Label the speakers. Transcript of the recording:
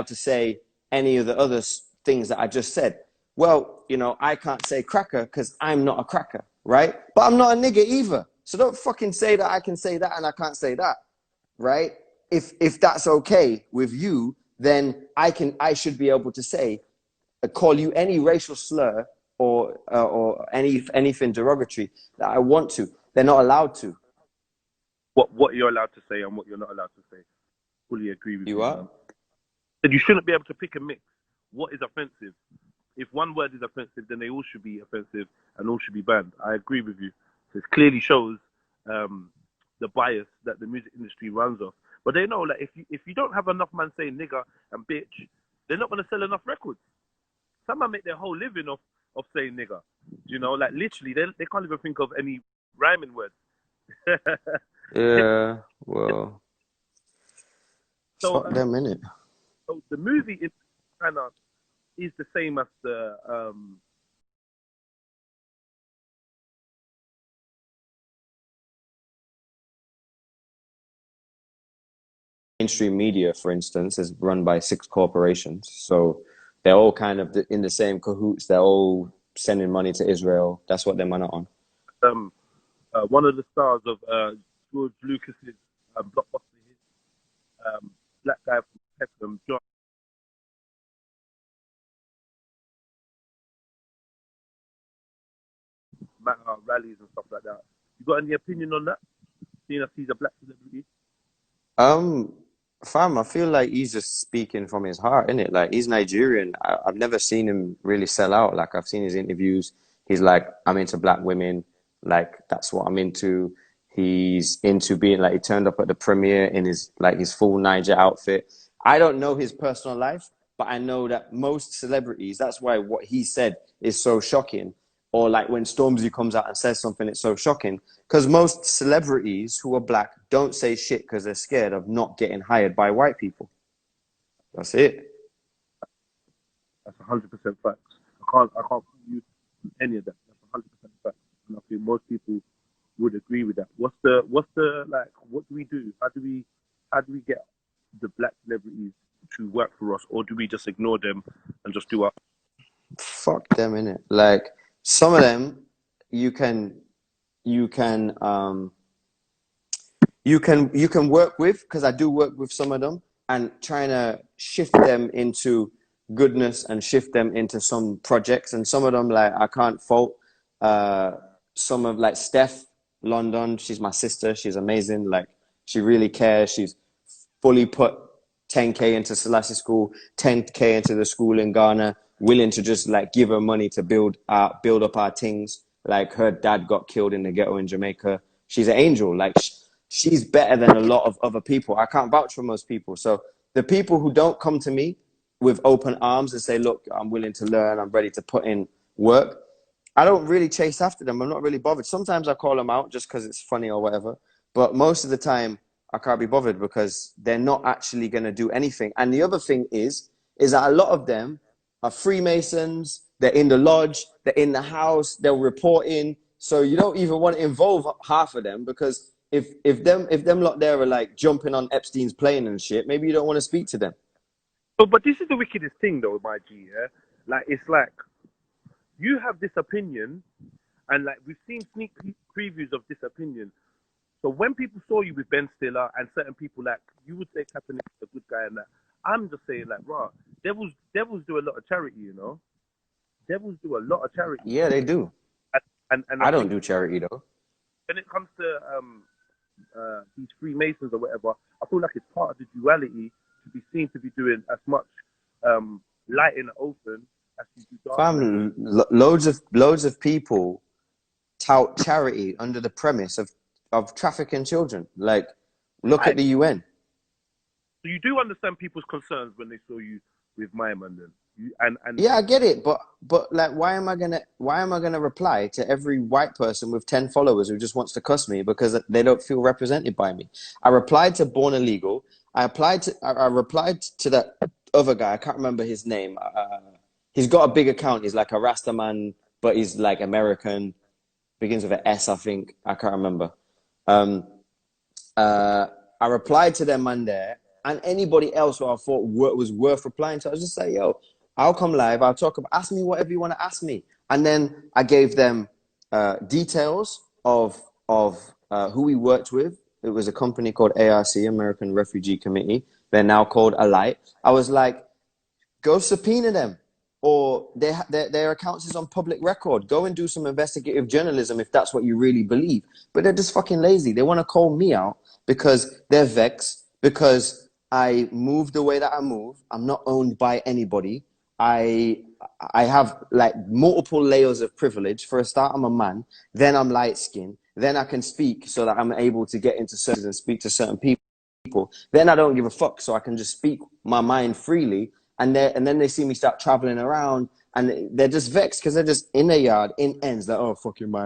Speaker 1: to say any of the other things that I just said. Well, you know, I can't say cracker because I'm not a cracker, right? But I'm not a nigger either. So don't fucking say that I can say that and I can't say that, right? If that's okay with you, then I should be able to say, call you any racial slur or anything derogatory that I want to. They're not allowed to.
Speaker 2: What you're allowed to say and what you're not allowed to say. Fully agree with you.
Speaker 1: You are?
Speaker 2: And you shouldn't be able to pick and mix what is offensive. If one word is offensive, then they all should be offensive and all should be banned. I agree with you. So it clearly shows the bias that the music industry runs off. But they know that if you don't have enough man saying nigger and bitch, they're not going to sell enough records. Some man make their whole living off saying nigger. You know, like literally, they can't even think of any rhyming words.
Speaker 1: Yeah, well,
Speaker 2: So,
Speaker 1: fuck them, innit?
Speaker 2: so the movie in China is the same as the
Speaker 1: Mainstream media, for instance, is run by 6 corporations. So they're all kind of in the same cahoots. They're all sending money to Israel. That's what they're money on.
Speaker 2: one of the stars of George Lucas's blockbuster hit, black guy from Peckham, John. Rallies and stuff like that. You got any opinion on that? Seeing as he's a black celebrity?
Speaker 1: Fam, I feel like he's just speaking from his heart, innit? Like, he's Nigerian. I've never seen him really sell out. Like, I've seen his interviews. He's like, I'm into black women. Like, that's what I'm into. He's into being like, he turned up at the premiere in his full Niger outfit. I don't know his personal life, but I know that most celebrities, that's why what he said is so shocking. Or like when Stormzy comes out and says something, it's so shocking. Because most celebrities who are black don't say shit because they're scared of not getting hired by white people. That's it.
Speaker 2: That's 100% facts. I can't use any of that. That's 100% facts. And I feel most people would agree with that. What's the like? What do we do? How do we get the black celebrities to work for us, or do we just ignore them and just do our?
Speaker 1: Fuck them, innit? Like, some of them you can work with, because I do work with some of them, and trying to shift them into goodness and shift them into some projects. And some of them, like, I can't fault some of, like, Steff London. She's my sister. She's amazing. Like, she really cares. She's fully put 10K into Selassie School, 10K into the school in Ghana, willing to just like give her money to build up our things. Like, her dad got killed in the ghetto in Jamaica. She's an angel. Like, she's better than a lot of other people. I can't vouch for most people. So the people who don't come to me with open arms and say, look, I'm willing to learn, I'm ready to put in work, I don't really chase after them. I'm not really bothered. Sometimes I call them out just because it's funny or whatever. But most of the time, I can't be bothered because they're not actually going to do anything. And the other thing is that a lot of them are Freemasons. They're in the lodge. They're in the house. They're reporting. So you don't even want to involve half of them, because if them lot there are like jumping on Epstein's plane and shit, maybe you don't want to speak to them.
Speaker 2: But this is the wickedest thing, though, my G. Yeah? Like, it's like you have this opinion, and like we've seen sneak previews of this opinion. So when people saw you with Ben Stiller and certain people, like, you would say Kaepernick is a good guy and that. I'm just saying, like, raw, devils do a lot of charity, you know? Devils do a lot of charity.
Speaker 1: Yeah, they do.
Speaker 2: And
Speaker 1: I don't do charity, though.
Speaker 2: When it comes to these Freemasons or whatever, I feel like it's part of the duality to be seen to be doing as much light in the open as you do dark.
Speaker 1: Fam, loads of people tout charity under the premise of trafficking children. Like, look at the UN.
Speaker 2: So you do understand people's concerns when they saw you with my man, then.
Speaker 1: Yeah, I get it, but like, why am I gonna reply to every white person with 10 followers who just wants to cuss me because they don't feel represented by me? I replied to Born Illegal. I replied to that other guy. I can't remember his name. He's got a big account. He's like a Rasta man, but he's like American. Begins with an S, I think. I can't remember. I replied to them man there, and anybody else who I thought was worth replying to. I was just like, yo, I'll come live. I'll talk about, ask me whatever you want to ask me. And then I gave them details of who we worked with. It was a company called ARC, American Refugee Committee. They're now called Alight. I was like, go subpoena them, or their accounts is on public record. Go and do some investigative journalism if that's what you really believe. But they're just fucking lazy. They want to call me out because they're vexed, because I move the way that I move. I'm not owned by anybody. I have like multiple layers of privilege. For a start, I'm a man. Then I'm light skinned. Then I can speak so that I'm able to get into services and speak to certain people. Then I don't give a fuck, so I can just speak my mind freely. And then they see me start traveling around, and they're just vexed because they're just in their yard, in ends, like, oh, fuck your mind.